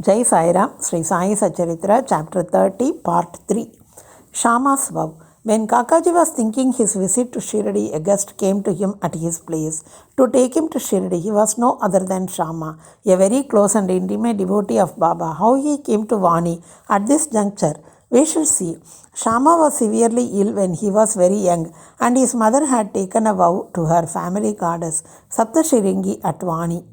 Jai Sai Ram, Sri Sai Satcharitra, Chapter 30, Part 3. Shama's Vow. When Kakaji was thinking his visit to Shirdi, a guest came to him at his place. To take him to Shirdi, he was no other than Shama, a very close and intimate devotee of Baba. How he came to Vani at this juncture, we shall see. Shama was severely ill when he was very young, and his mother had taken a vow to her family goddess, Saptashiringi at Vani,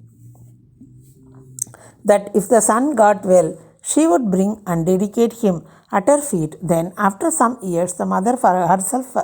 that if the son got well, she would bring and dedicate him at her feet. Then, after some years, the mother herself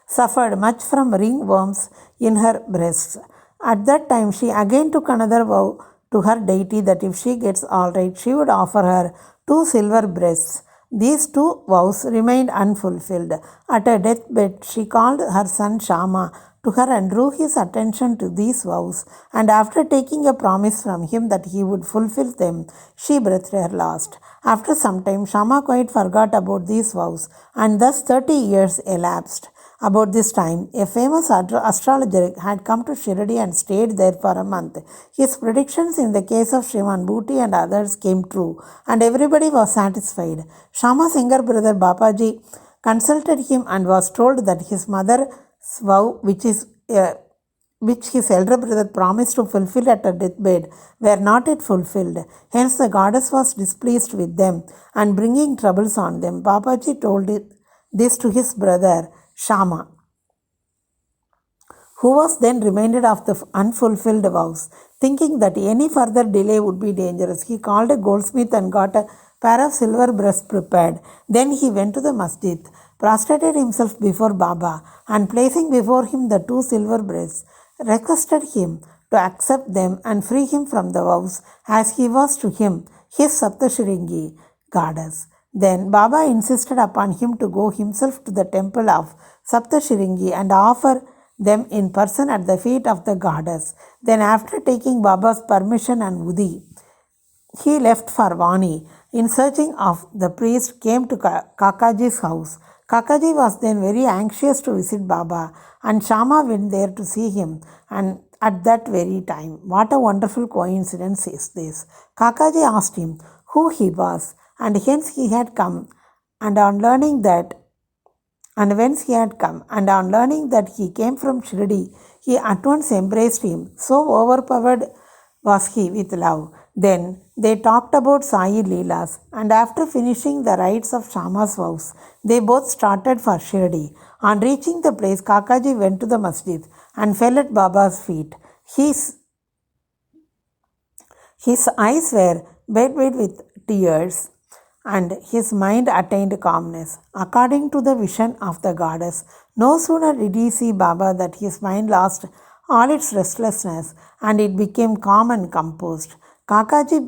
suffered much from ringworms in her breasts. At that time, she again took another vow to her deity that if she gets all right, she would offer her 2 silver breasts. These 2 vows remained unfulfilled. At her deathbed, she called her son Shama to her and drew his attention to these vows, and after taking a promise from him that he would fulfill them, she breathed her last. After some time, Shama quite forgot about these vows, and thus 30 years elapsed. About this time, a famous astrologer had come to Shirdi and stayed there for a month. His predictions in the case of Shriman Bhuti and others came true, and everybody was satisfied. Shama's younger brother Babaji consulted him and was told that his mother's vow, which his elder brother promised to fulfill at her deathbed, were not yet fulfilled. Hence the goddess was displeased with them and bringing troubles on them. Babaji told this to his brother Shama, who was then reminded of the unfulfilled vows. Thinking that any further delay would be dangerous, he called a goldsmith and got a pair of silver breasts prepared. Then he went to the masjid, prostrated himself before Baba, and placing before him the 2 silver breasts, requested him to accept them and free him from the vows, as he was to him his Saptashiringi goddess. Then Baba insisted upon him to go himself to the temple of Saptashiringi and offer them in person at the feet of the goddess. Then, after taking Baba's permission and Udi, he left for Vani. In searching of the priest, came to Kakaji's house. Kakaji was then very anxious to visit Baba, and Shama went there to see him, and at that very time. What a wonderful coincidence is this! Kakaji asked him who he was, and whence he had come, and on learning that he came from Shirdi, he at once embraced him. So overpowered was he with love. Then they talked about Sai Leelas, and after finishing the rites of Shama's vows, they both started for Shirdi. On reaching the place, Kakaji went to the masjid and fell at Baba's feet. His eyes were bedwet with tears, and his mind attained calmness. According to the vision of the goddess, no sooner did he see Baba that his mind lost all its restlessness and it became calm and composed. Kakaji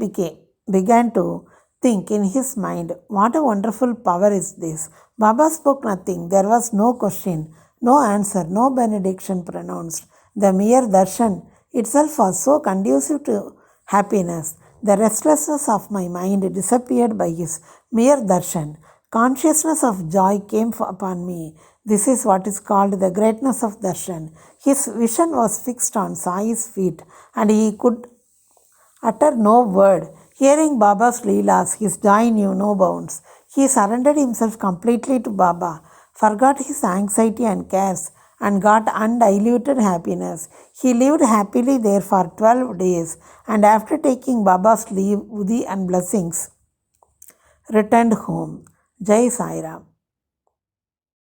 began to think in his mind, what a wonderful power is this! Baba spoke nothing. There was no question, no answer, no benediction pronounced. The mere darshan itself was so conducive to happiness. The restlessness of my mind disappeared by his mere darshan. Consciousness of joy came upon me. This is what is called the greatness of darshan. His vision was fixed on Sai's feet, and he could utter no word. Hearing Baba's Leelas, his joy knew no bounds. He surrendered himself completely to Baba, forgot his anxiety and cares, and got undiluted happiness. He lived happily there for 12 days, and after taking Baba's leave, Udi and blessings, returned home. Jai Sai Ram.